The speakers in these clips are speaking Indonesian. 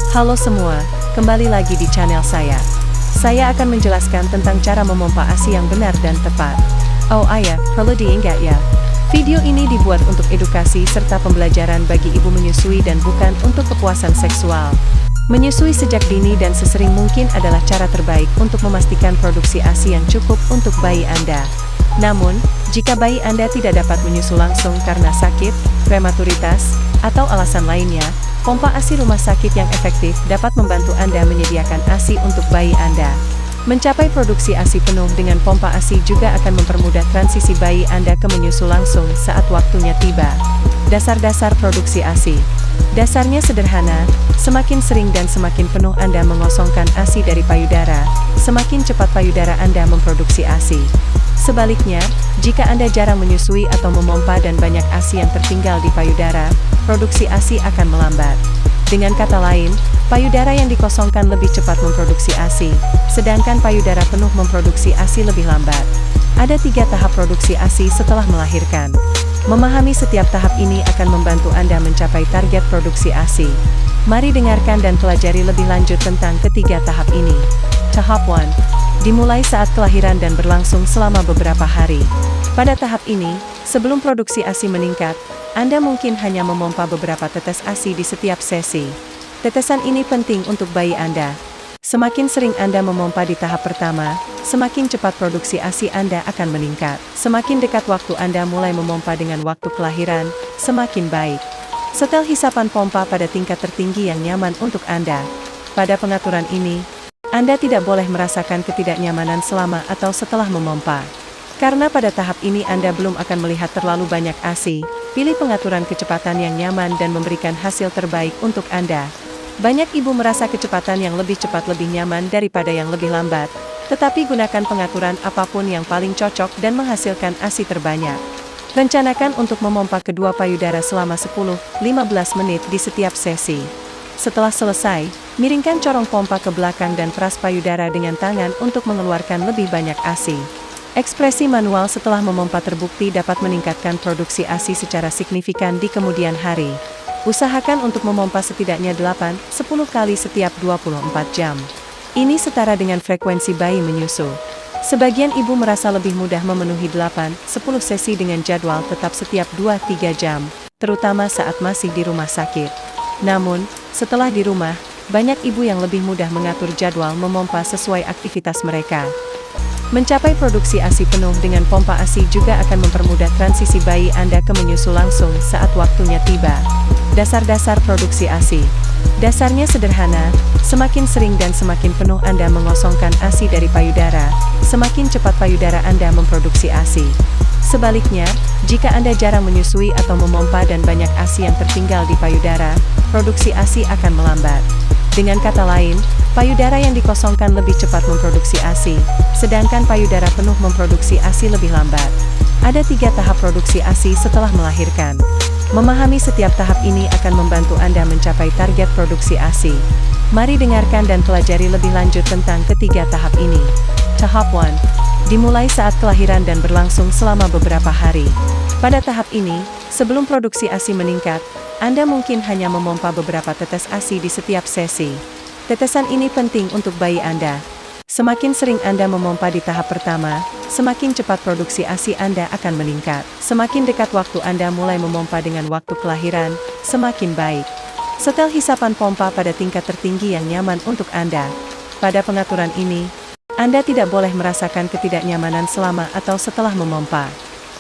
Halo semua, kembali lagi di channel saya. Saya akan menjelaskan tentang cara memompa ASI yang benar dan tepat. Oh ayah, perlu diingat ya. Video ini dibuat untuk edukasi serta pembelajaran bagi ibu menyusui dan bukan untuk kepuasan seksual. Menyusui sejak dini dan sesering mungkin adalah cara terbaik untuk memastikan produksi ASI yang cukup untuk bayi Anda. Namun, jika bayi Anda tidak dapat menyusu langsung karena sakit, prematuritas, atau alasan lainnya, pompa ASI rumah sakit yang efektif dapat membantu Anda menyediakan ASI untuk bayi Anda. Mencapai produksi ASI penuh dengan pompa ASI juga akan mempermudah transisi bayi Anda ke menyusu langsung saat waktunya tiba. Dasar-dasar produksi ASI. Dasarnya sederhana, semakin sering dan semakin penuh Anda mengosongkan ASI dari payudara, semakin cepat payudara Anda memproduksi ASI. Sebaliknya, jika Anda jarang menyusui atau memompa dan banyak ASI yang tertinggal di payudara, produksi ASI akan melambat. Dengan kata lain, payudara yang dikosongkan lebih cepat memproduksi ASI, sedangkan payudara penuh memproduksi ASI lebih lambat. Ada 3 tahap produksi ASI setelah melahirkan. Memahami setiap tahap ini akan membantu Anda mencapai target produksi ASI. Mari dengarkan dan pelajari lebih lanjut tentang ketiga tahap ini. Tahap 1. Dimulai saat kelahiran dan berlangsung selama beberapa hari. Pada tahap ini, sebelum produksi ASI meningkat, Anda mungkin hanya memompa beberapa tetes ASI di setiap sesi. Tetesan ini penting untuk bayi Anda. Semakin sering Anda memompa di tahap pertama, semakin cepat produksi ASI Anda akan meningkat. Semakin dekat waktu Anda mulai memompa dengan waktu kelahiran, semakin baik. Setel hisapan pompa pada tingkat tertinggi yang nyaman untuk Anda. Pada pengaturan ini, Anda tidak boleh merasakan ketidaknyamanan selama atau setelah memompa. Karena pada tahap ini Anda belum akan melihat terlalu banyak ASI, pilih pengaturan kecepatan yang nyaman dan memberikan hasil terbaik untuk Anda. Banyak ibu merasa kecepatan yang lebih cepat lebih nyaman daripada yang lebih lambat, tetapi gunakan pengaturan apapun yang paling cocok dan menghasilkan ASI terbanyak. Rencanakan untuk memompa kedua payudara selama 10-15 menit di setiap sesi. Setelah selesai, miringkan corong pompa ke belakang dan peras payudara dengan tangan untuk mengeluarkan lebih banyak ASI. Ekspresi manual setelah memompa terbukti dapat meningkatkan produksi ASI secara signifikan di kemudian hari. Usahakan untuk memompa setidaknya 8-10 kali setiap 24 jam. Ini setara dengan frekuensi bayi menyusu. Sebagian ibu merasa lebih mudah memenuhi 8-10 sesi dengan jadwal tetap setiap 2-3 jam, terutama saat masih di rumah sakit. Namun, setelah di rumah, banyak ibu yang lebih mudah mengatur jadwal memompa sesuai aktivitas mereka. Mencapai produksi ASI penuh dengan pompa ASI juga akan mempermudah transisi bayi Anda ke menyusu langsung saat waktunya tiba. Dasar-dasar produksi ASI. Dasarnya sederhana, semakin sering dan semakin penuh Anda mengosongkan ASI dari payudara, semakin cepat payudara Anda memproduksi ASI. Sebaliknya, jika Anda jarang menyusui atau memompa dan banyak ASI yang tertinggal di payudara, produksi ASI akan melambat. Dengan kata lain, payudara yang dikosongkan lebih cepat memproduksi ASI, sedangkan payudara penuh memproduksi ASI lebih lambat. Ada 3 tahap produksi ASI setelah melahirkan. Memahami setiap tahap ini akan membantu Anda mencapai target produksi ASI. Mari dengarkan dan pelajari lebih lanjut tentang ketiga tahap ini. Tahap 1. Dimulai saat kelahiran dan berlangsung selama beberapa hari. Pada tahap ini, sebelum produksi ASI meningkat, Anda mungkin hanya memompa beberapa tetes ASI di setiap sesi. Tetesan ini penting untuk bayi Anda. Semakin sering Anda memompa di tahap pertama, semakin cepat produksi ASI Anda akan meningkat. Semakin dekat waktu Anda mulai memompa dengan waktu kelahiran, semakin baik. Setel hisapan pompa pada tingkat tertinggi yang nyaman untuk Anda. Pada pengaturan ini, Anda tidak boleh merasakan ketidaknyamanan selama atau setelah memompa.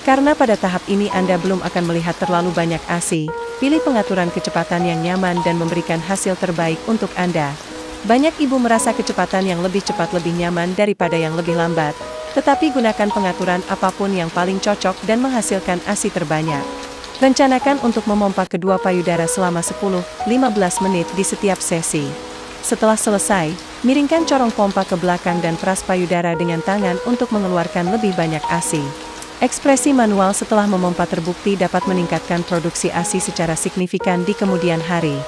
Karena pada tahap ini Anda belum akan melihat terlalu banyak ASI, pilih pengaturan kecepatan yang nyaman dan memberikan hasil terbaik untuk Anda. Banyak ibu merasa kecepatan yang lebih cepat lebih nyaman daripada yang lebih lambat, tetapi gunakan pengaturan apapun yang paling cocok dan menghasilkan ASI terbanyak. Rencanakan untuk memompa kedua payudara selama 10-15 menit di setiap sesi. Setelah selesai, miringkan corong pompa ke belakang dan peras payudara dengan tangan untuk mengeluarkan lebih banyak ASI. Ekspresi manual setelah memompa terbukti dapat meningkatkan produksi ASI secara signifikan di kemudian hari.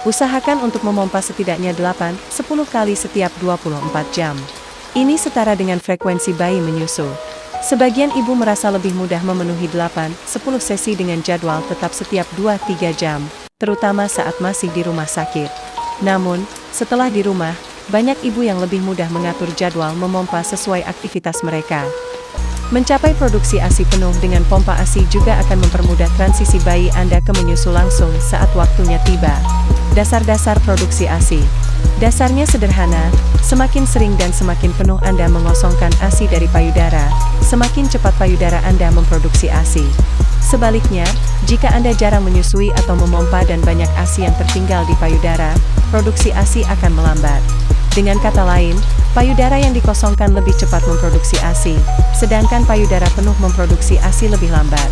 Usahakan untuk memompa setidaknya 8-10 kali setiap 24 jam. Ini setara dengan frekuensi bayi menyusu. Sebagian ibu merasa lebih mudah memenuhi 8-10 sesi dengan jadwal tetap setiap 2-3 jam, terutama saat masih di rumah sakit. Namun, setelah di rumah, banyak ibu yang lebih mudah mengatur jadwal memompa sesuai aktivitas mereka. Mencapai produksi ASI penuh dengan pompa ASI juga akan mempermudah transisi bayi Anda ke menyusu langsung saat waktunya tiba. Dasar-dasar produksi ASI. Dasarnya sederhana, semakin sering dan semakin penuh Anda mengosongkan ASI dari payudara, semakin cepat payudara Anda memproduksi ASI. Sebaliknya, jika Anda jarang menyusui atau memompa dan banyak ASI yang tertinggal di payudara, produksi ASI akan melambat. Dengan kata lain, payudara yang dikosongkan lebih cepat memproduksi ASI, sedangkan payudara penuh memproduksi ASI lebih lambat.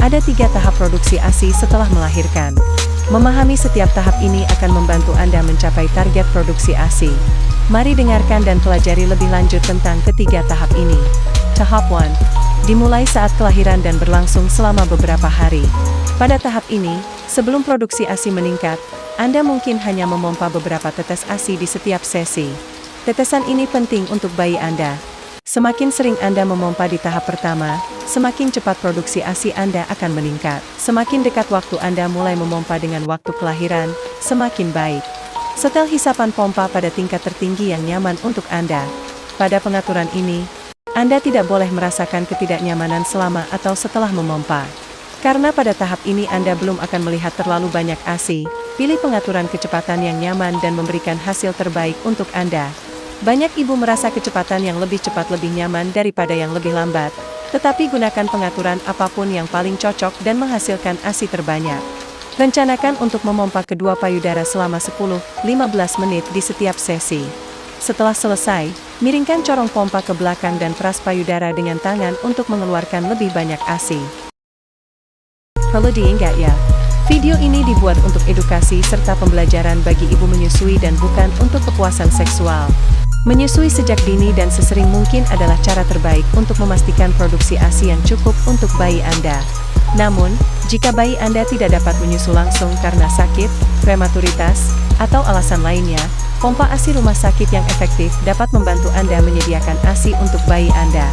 Ada 3 tahap produksi ASI setelah melahirkan. Memahami setiap tahap ini akan membantu Anda mencapai target produksi ASI. Mari dengarkan dan pelajari lebih lanjut tentang ketiga tahap ini. Tahap 1. Dimulai saat kelahiran dan berlangsung selama beberapa hari. Pada tahap ini, sebelum produksi ASI meningkat, Anda mungkin hanya memompa beberapa tetes ASI di setiap sesi. Tetesan ini penting untuk bayi Anda. Semakin sering Anda memompa di tahap pertama, semakin cepat produksi ASI Anda akan meningkat. Semakin dekat waktu Anda mulai memompa dengan waktu kelahiran, semakin baik. Setel hisapan pompa pada tingkat tertinggi yang nyaman untuk Anda. Pada pengaturan ini, Anda tidak boleh merasakan ketidaknyamanan selama atau setelah memompa. Karena pada tahap ini Anda belum akan melihat terlalu banyak ASI, pilih pengaturan kecepatan yang nyaman dan memberikan hasil terbaik untuk Anda. Banyak ibu merasa kecepatan yang lebih cepat lebih nyaman daripada yang lebih lambat, tetapi gunakan pengaturan apapun yang paling cocok dan menghasilkan ASI terbanyak. Rencanakan untuk memompa kedua payudara selama 10-15 menit di setiap sesi. Setelah selesai, miringkan corong pompa ke belakang dan peras payudara dengan tangan untuk mengeluarkan lebih banyak ASI. Perlu diingat ya, video ini dibuat untuk edukasi serta pembelajaran bagi ibu menyusui dan bukan untuk kepuasan seksual. Menyusui sejak dini dan sesering mungkin adalah cara terbaik untuk memastikan produksi ASI yang cukup untuk bayi Anda. Namun, jika bayi Anda tidak dapat menyusu langsung karena sakit, prematuritas, atau alasan lainnya, pompa ASI rumah sakit yang efektif dapat membantu Anda menyediakan ASI untuk bayi Anda.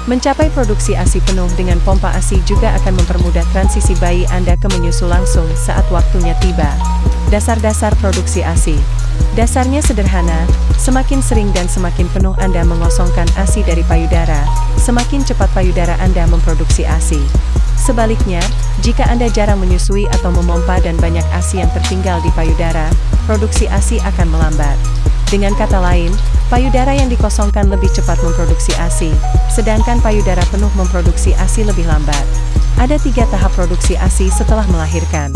Mencapai produksi ASI penuh dengan pompa ASI juga akan mempermudah transisi bayi Anda ke menyusu langsung saat waktunya tiba. Dasar-dasar produksi ASI. Dasarnya sederhana, semakin sering dan semakin penuh Anda mengosongkan ASI dari payudara, semakin cepat payudara Anda memproduksi ASI. Sebaliknya, jika Anda jarang menyusui atau memompa dan banyak ASI yang tertinggal di payudara, produksi ASI akan melambat. Dengan kata lain, payudara yang dikosongkan lebih cepat memproduksi ASI, sedangkan payudara penuh memproduksi ASI lebih lambat. Ada 3 tahap produksi ASI setelah melahirkan.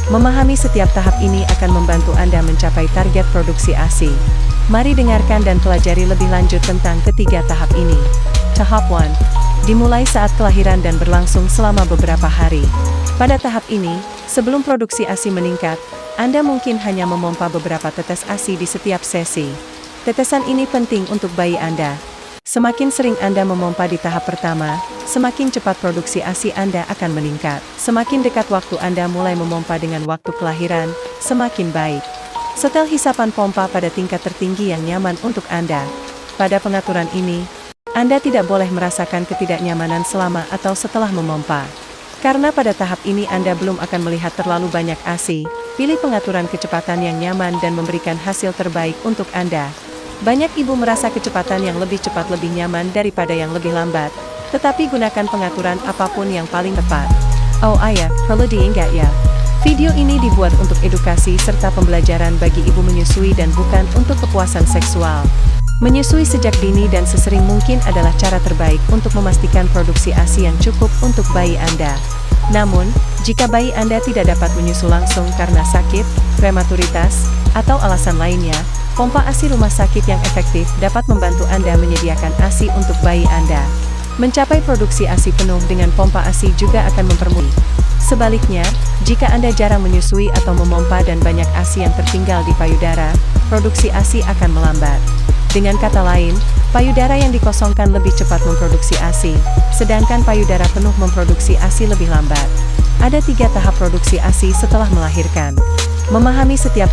Memahami setiap tahap ini akan membantu Anda mencapai target produksi ASI. Mari dengarkan dan pelajari lebih lanjut tentang ketiga tahap ini. Tahap 1. Dimulai saat kelahiran dan berlangsung selama beberapa hari. Pada tahap ini, sebelum produksi ASI meningkat, Anda mungkin hanya memompa beberapa tetes ASI di setiap sesi. Tetesan ini penting untuk bayi Anda. Semakin sering Anda memompa di tahap pertama, semakin cepat produksi ASI Anda akan meningkat. Semakin dekat waktu Anda mulai memompa dengan waktu kelahiran, semakin baik. Setel hisapan pompa pada tingkat tertinggi yang nyaman untuk Anda. Pada pengaturan ini, Anda tidak boleh merasakan ketidaknyamanan selama atau setelah memompa. Karena pada tahap ini Anda belum akan melihat terlalu banyak ASI, pilih pengaturan kecepatan yang nyaman dan memberikan hasil terbaik untuk Anda. Banyak ibu merasa kecepatan yang lebih cepat lebih nyaman daripada yang lebih lambat, tetapi gunakan pengaturan apapun yang paling tepat. Oh ayah, perlu diingat ya. Video ini dibuat untuk edukasi serta pembelajaran bagi ibu menyusui dan bukan untuk kepuasan seksual. Menyusui sejak dini dan sesering mungkin adalah cara terbaik untuk memastikan produksi ASI yang cukup untuk bayi Anda. Namun, jika bayi Anda tidak dapat menyusu langsung karena sakit, prematuritas, atau alasan lainnya, pompa ASI rumah sakit yang efektif dapat membantu Anda menyediakan ASI untuk bayi Anda. Mencapai produksi ASI penuh dengan pompa ASI juga akan mempermudah. Sebaliknya, jika Anda jarang menyusui atau memompa dan banyak ASI yang tertinggal di payudara, produksi ASI akan melambat. Dengan kata lain, payudara yang dikosongkan lebih cepat memproduksi ASI, sedangkan payudara penuh memproduksi ASI lebih lambat. Ada 3 tahap produksi ASI setelah melahirkan. Memahami setiap